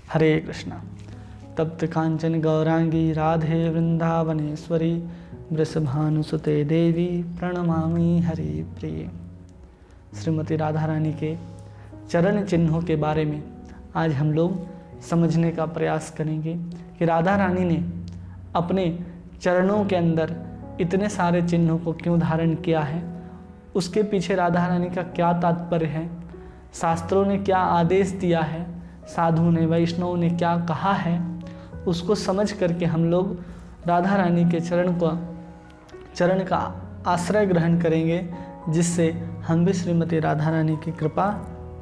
हरे कृष्णा। तप्त कांचन गौरांगी राधे वृंदावनेश्वरी वृषभानुसुते देवी प्रणमामि हरि प्रिय। श्रीमती राधा रानी के चरण चिन्हों के बारे में आज हम लोग समझने का प्रयास करेंगे कि राधा रानी ने अपने चरणों के अंदर इतने सारे चिन्हों को क्यों धारण किया है, उसके पीछे राधा रानी का क्या तात्पर्य है, शास्त्रों ने क्या आदेश दिया है, साधु ने वैष्णव ने क्या कहा है, उसको समझ करके हम लोग राधा रानी के चरण का आश्रय ग्रहण करेंगे, जिससे हम भी श्रीमती राधा रानी की कृपा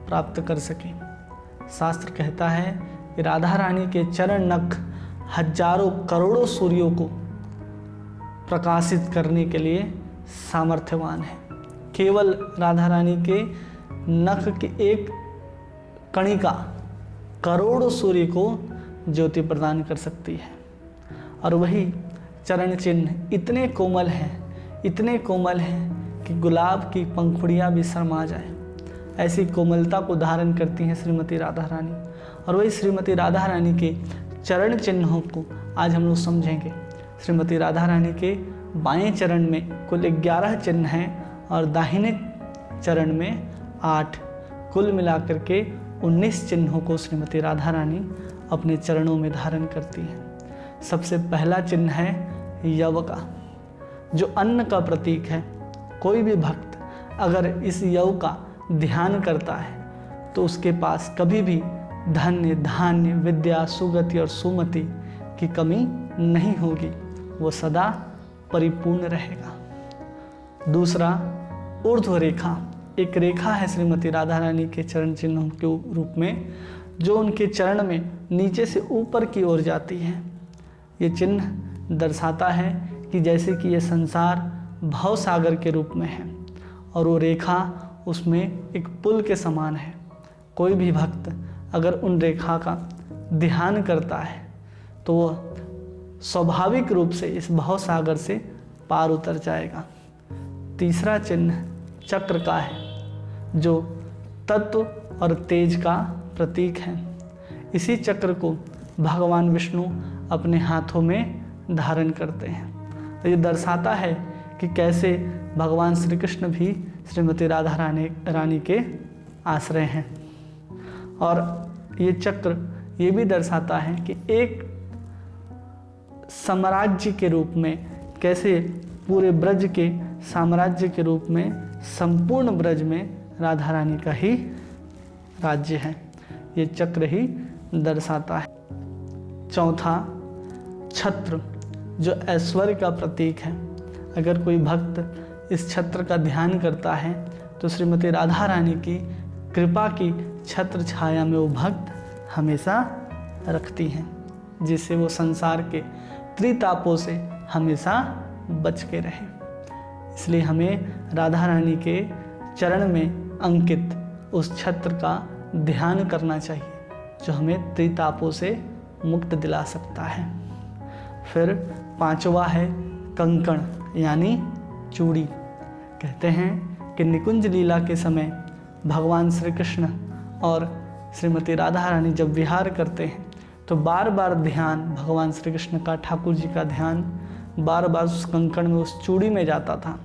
प्राप्त कर सकें। शास्त्र कहता है कि राधा रानी के चरण नख हजारों करोड़ों सूर्यों को प्रकाशित करने के लिए सामर्थ्यवान है। केवल राधा रानी के नख की एक कणिका करोड़ों सूर्य को ज्योति प्रदान कर सकती है। और वही चरण चिन्ह इतने कोमल हैं कि गुलाब की पंखुड़ियाँ भी शर्मा जाए, ऐसी कोमलता को धारण करती हैं श्रीमती राधा रानी। और वही श्रीमती राधा रानी के चरण चिन्हों को आज हम लोग समझेंगे। श्रीमती राधा रानी के बाएं चरण में कुल 11 चिन्ह हैं और दाहिने चरण में 8, कुल मिलाकर के 19 चिन्हों को श्रीमती राधा रानी अपने चरणों में धारण करती हैं। सबसे पहला चिन्ह है यव का, जो अन्न का प्रतीक है। कोई भी भक्त अगर इस यव का ध्यान करता है तो उसके पास कभी भी धन्य धान्य विद्या सुगति और सुमति की कमी नहीं होगी, वो सदा परिपूर्ण रहेगा। दूसरा ऊर्ध्व रेखा, एक रेखा है श्रीमती राधा रानी के चरण चिन्हों के रूप में, जो उनके चरण में नीचे से ऊपर की ओर जाती है। ये चिन्ह दर्शाता है कि जैसे कि ये संसार भव सागर के रूप में है और वो रेखा उसमें एक पुल के समान है। कोई भी भक्त अगर उन रेखा का ध्यान करता है तो वह स्वाभाविक रूप से इस भव सागर से पार उतर जाएगा। तीसरा चिन्ह चक्र का है, जो तत्व और तेज का प्रतीक है। इसी चक्र को भगवान विष्णु अपने हाथों में धारण करते हैं। तो ये दर्शाता है कि कैसे भगवान श्री कृष्ण भी श्रीमती राधा रानी के आश्रय हैं। और ये चक्र ये भी दर्शाता है कि एक साम्राज्य के रूप में, कैसे पूरे ब्रज के साम्राज्य के रूप में संपूर्ण ब्रज में राधा रानी का ही राज्य है, ये चक्र ही दर्शाता है। चौथा छत्र, जो ऐश्वर्य का प्रतीक है। अगर कोई भक्त इस छत्र का ध्यान करता है तो श्रीमती राधा रानी की कृपा की छत्र छाया में वो भक्त हमेशा रखती हैं, जिससे वो संसार के त्रितापों से हमेशा बच के रहे। इसलिए हमें राधा रानी के चरण में अंकित उस छत्र का ध्यान करना चाहिए, जो हमें त्रितापों से मुक्त दिला सकता है। फिर पांचवा है कंकण यानी चूड़ी। कहते हैं कि निकुंज लीला के समय भगवान श्री कृष्ण और श्रीमती राधा रानी जब विहार करते हैं तो बार बार ध्यान भगवान श्री कृष्ण का, ठाकुर जी का ध्यान बार बार उस कंकण में, उस चूड़ी में जाता था।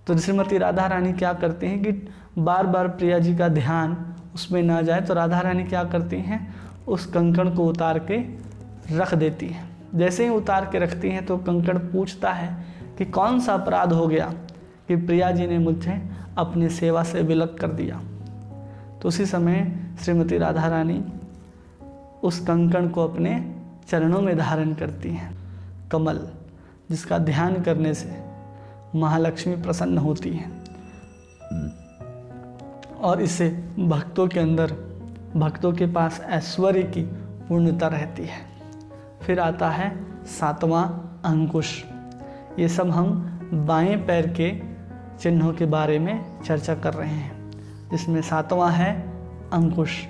तो श्रीमती राधा रानी क्या करती हैं कि बार बार प्रिया जी का ध्यान उसमें ना जाए, तो राधा रानी क्या करती हैं, उस कंकण को उतार के रख देती हैं। जैसे ही उतार के रखती हैं तो कंकण पूछता है कि कौन सा अपराध हो गया कि प्रिया जी ने मुझे अपनी सेवा से विलग कर दिया। तो उसी समय श्रीमती राधा रानी उस कंकण को अपने चरणों में धारण करती हैं। कमल, जिसका ध्यान करने से महालक्ष्मी प्रसन्न होती हैं और इससे भक्तों के पास ऐश्वर्य की पूर्णता रहती है। फिर आता है सातवां अंकुश। ये सब हम बाएं पैर के चिन्हों के बारे में चर्चा कर रहे हैं, जिसमें सातवां है अंकुश।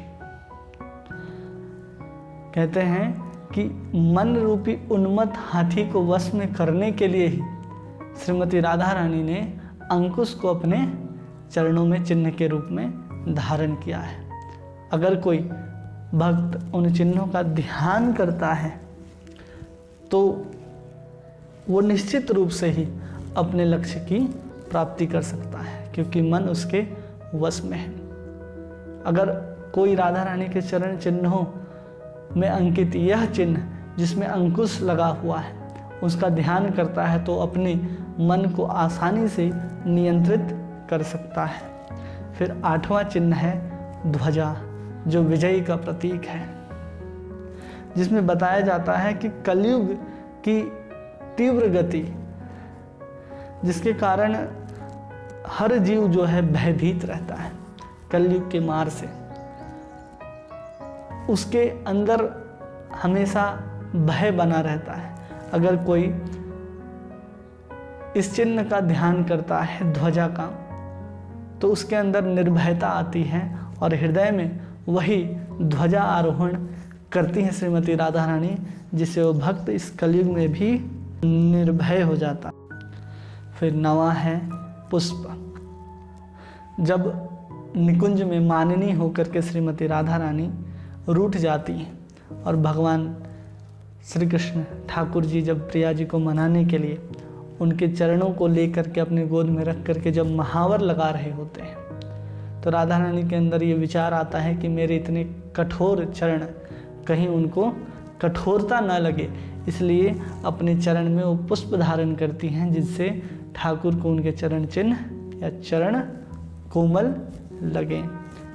कहते हैं कि मन रूपी उन्मत्त हाथी को वश में करने के लिए ही श्रीमती राधा रानी ने अंकुश को अपने चरणों में चिन्ह के रूप में धारण किया है। अगर कोई भक्त उन चिन्हों का ध्यान करता है तो वो निश्चित रूप से ही अपने लक्ष्य की प्राप्ति कर सकता है, क्योंकि मन उसके वश में है। अगर कोई राधा रानी के चरण चिन्हों में अंकित यह चिन्ह जिसमें अंकुश लगा हुआ है उसका ध्यान करता है तो अपने मन को आसानी से नियंत्रित कर सकता है। फिर 8वां चिन्ह है ध्वजा, जो विजय का प्रतीक है, जिसमें बताया जाता है कि कलयुग की तीव्र गति जिसके कारण हर जीव जो है भयभीत रहता है कलयुग के मार से, उसके अंदर हमेशा भय बना रहता है। अगर कोई इस चिन्ह का ध्यान करता है ध्वजा का तो उसके अंदर निर्भयता आती है और हृदय में वही ध्वजा आरोहण करती है श्रीमती राधा रानी, जिससे वो भक्त इस कलयुग में भी निर्भय हो जाता। फिर 9वां है पुष्प। जब निकुंज में माननी होकर के श्रीमती राधा रानी रूठ जाती हैं और भगवान श्री कृष्ण ठाकुर जी जब प्रिया जी को मनाने के लिए उनके चरणों को लेकर के अपने गोद में रख करके जब महावर लगा रहे होते हैं तो राधा रानी के अंदर ये विचार आता है कि मेरे इतने कठोर चरण कहीं उनको कठोरता न लगे, इसलिए अपने चरण में वो पुष्प धारण करती हैं जिससे ठाकुर को उनके चरण चिन्ह या चरण कोमल लगे।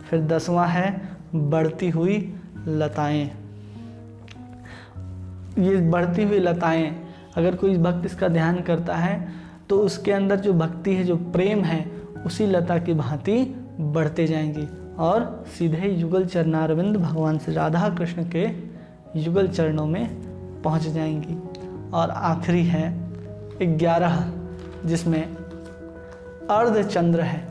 फिर 10वां है बढ़ती हुई लताएं। ये बढ़ती हुई लताएं अगर कोई भक्त इसका ध्यान करता है तो उसके अंदर जो भक्ति है, जो प्रेम है, उसी लता की भांति बढ़ते जाएंगी और सीधे युगल चरणारविंद भगवान श्री राधा कृष्ण के युगल चरणों में पहुंच जाएंगी। और आखिरी है 11, जिसमें अर्धचंद्र है।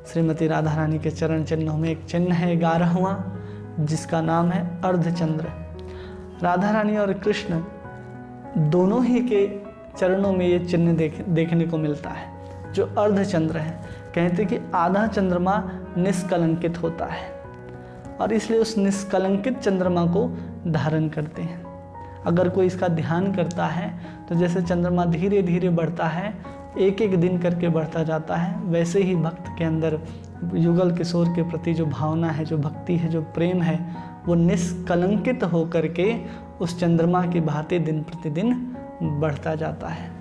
श्रीमती राधा रानी के चरण चिन्हों में एक चिन्ह है 11वां जिसका नाम है अर्धचंद्र। राधा रानी और कृष्ण दोनों ही के चरणों में ये चिन्ह देखने को मिलता है जो अर्धचंद्र है। कहते कि आधा चंद्रमा निष्कलंकित होता है और इसलिए उस निष्कलंकित चंद्रमा को धारण करते हैं। अगर कोई इसका ध्यान करता है तो जैसे चंद्रमा धीरे धीरे बढ़ता है, एक एक दिन करके बढ़ता जाता है, वैसे ही भक्त के अंदर युगल किशोर के प्रति जो भावना है, जो भक्ति है, जो प्रेम है, वो निष्कलंकित होकर के उस चंद्रमा की भांति दिन प्रतिदिन बढ़ता जाता है।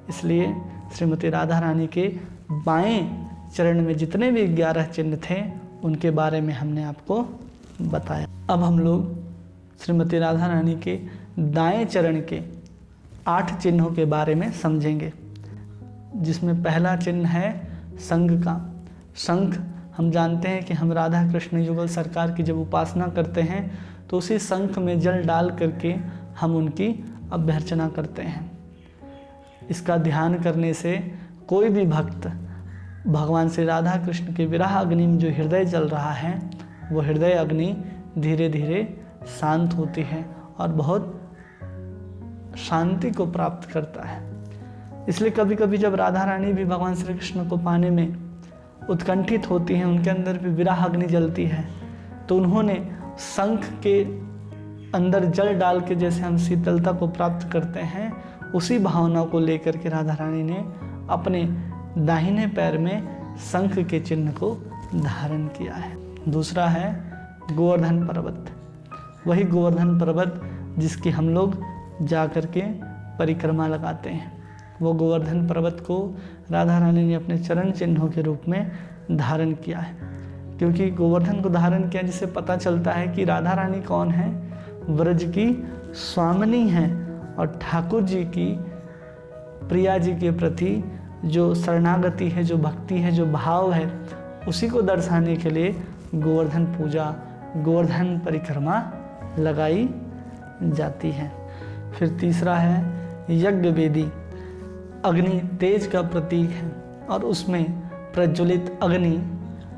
इसलिए श्रीमती राधा रानी के बाएं चरण में जितने भी 11 चिन्ह थे उनके बारे में हमने आपको बताया। अब हम लोग श्रीमती राधा रानी के दाएं चरण के 8 चिन्हों के बारे में समझेंगे, जिसमें पहला चिन्ह है शंख का। शंख हम जानते हैं कि हम राधा कृष्ण युगल सरकार की जब उपासना करते हैं तो उसी शंख में जल डाल करके हम उनकी अभ्यर्चना करते हैं। इसका ध्यान करने से कोई भी भक्त भगवान श्री राधा कृष्ण के विरह अग्नि में जो हृदय जल रहा है वो हृदय अग्नि धीरे धीरे शांत होती है और बहुत शांति को प्राप्त करता है। इसलिए कभी कभी जब राधा रानी भी भगवान श्री कृष्ण को पाने में उत्कंठित होती हैं, उनके अंदर भी विरह अग्नि जलती है, तो उन्होंने शंख के अंदर जल डाल के जैसे हम शीतलता को प्राप्त करते हैं, उसी भावना को लेकर के राधा रानी ने अपने दाहिने पैर में शंख के चिन्ह को धारण किया है। दूसरा है गोवर्धन पर्वत। वही गोवर्धन पर्वत जिसकी हम लोग जा कर के परिक्रमा लगाते हैं, वो गोवर्धन पर्वत को राधा रानी ने अपने चरण चिन्हों के रूप में धारण किया है। क्योंकि गोवर्धन को धारण किया जिससे पता चलता है कि राधा रानी कौन है, व्रज की स्वामिनी हैं और ठाकुर जी की प्रिया जी के प्रति जो शरणागति है, जो भक्ति है, जो भाव है, उसी को दर्शाने के लिए गोवर्धन पूजा, गोवर्धन परिक्रमा लगाई जाती है। फिर तीसरा है यज्ञ वेदी। अग्नि तेज का प्रतीक है और उसमें प्रज्वलित अग्नि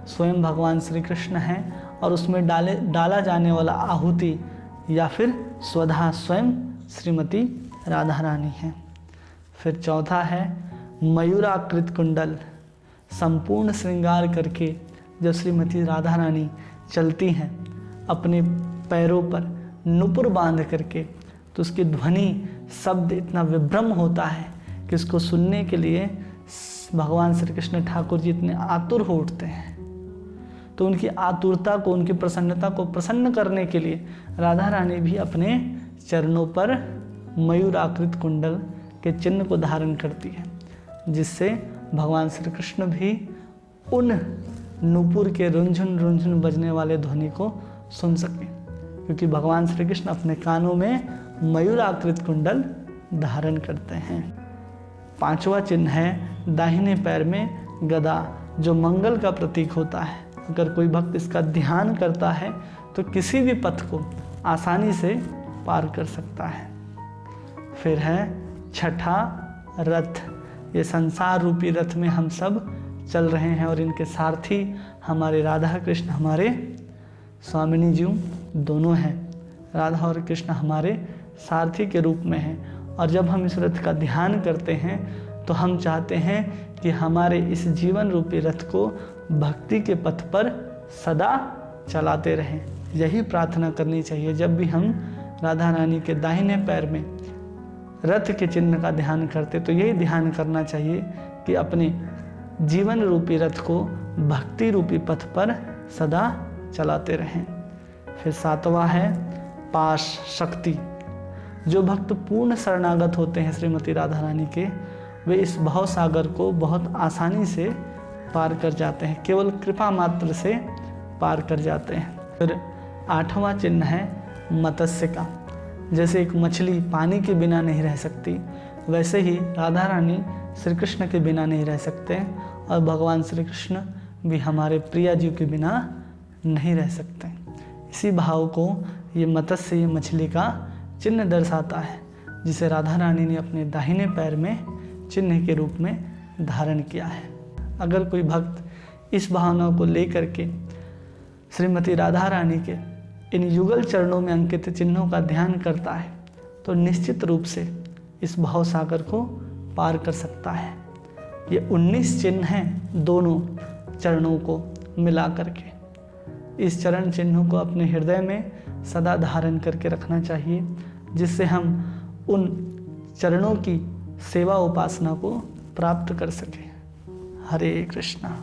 स्वयं भगवान श्री कृष्ण है और उसमें डाला जाने वाला आहुति या फिर स्वधा स्वयं श्रीमती राधा रानी है। फिर चौथा है मयूराकृत कुंडल। संपूर्ण श्रृंगार करके जब श्रीमती राधा रानी चलती हैं अपने पैरों पर नुपुर बांध करके, तो उसकी ध्वनि शब्द इतना विभ्रम होता है कि उसको सुनने के लिए भगवान श्री कृष्ण ठाकुर जी इतने आतुर हो उठते हैं। तो उनकी आतुरता को, उनकी प्रसन्नता को प्रसन्न करने के लिए राधा रानी भी अपने चरणों पर मयूर आकृत कुंडल के चिन्ह को धारण करती है, जिससे भगवान श्री कृष्ण भी उन नूपुर के रुंझुन रुंझुन बजने वाले ध्वनि को सुन सके, क्योंकि भगवान श्री कृष्ण अपने कानों में मयूर आकृत कुंडल धारण करते हैं। 5वां चिन्ह है दाहिने पैर में गदा, जो मंगल का प्रतीक होता है। अगर कोई भक्त इसका ध्यान करता है तो किसी भी पथ को आसानी से पार कर सकता है। फिर है 6ठा रथ। ये संसार रूपी रथ में हम सब चल रहे हैं और इनके सारथी हमारे राधा कृष्ण, हमारे स्वामिनी जी दोनों हैं। राधा और कृष्ण हमारे सारथी के रूप में हैं, और जब हम इस रथ का ध्यान करते हैं तो हम चाहते हैं कि हमारे इस जीवन रूपी रथ को भक्ति के पथ पर सदा चलाते रहें। यही प्रार्थना करनी चाहिए जब भी हम राधा रानी के दाहिने पैर में रथ के चिन्ह का ध्यान करते, तो यही ध्यान करना चाहिए कि अपने जीवन रूपी रथ को भक्ति रूपी पथ पर सदा चलाते रहें। फिर 7वां है पाश शक्ति। जो भक्त पूर्ण शरणागत होते हैं श्रीमती राधा रानी के, वे इस भव सागर को बहुत आसानी से पार कर जाते हैं, केवल कृपा मात्र से पार कर जाते हैं। फिर 8वां चिन्ह है मत्स्य का। जैसे एक मछली पानी के बिना नहीं रह सकती, वैसे ही राधा रानी श्री कृष्ण के बिना नहीं रह सकते, और भगवान श्री कृष्ण भी हमारे प्रिया जी के बिना नहीं रह सकते। इसी भाव को ये मत्स्य, ये मछली का चिन्ह दर्शाता है, जिसे राधा रानी ने अपने दाहिने पैर में चिन्ह के रूप में धारण किया है। अगर कोई भक्त इस भावना को लेकर के श्रीमती राधा रानी के इन युगल चरणों में अंकित चिन्हों का ध्यान करता है, तो निश्चित रूप से इस भाव सागर को पार कर सकता है। ये 19 चिन्ह हैं दोनों चरणों को मिला करके। इस चरण चिन्हों को अपने हृदय में सदा धारण करके रखना चाहिए, जिससे हम उन चरणों की सेवा उपासना को प्राप्त कर सकें। हरे कृष्णा।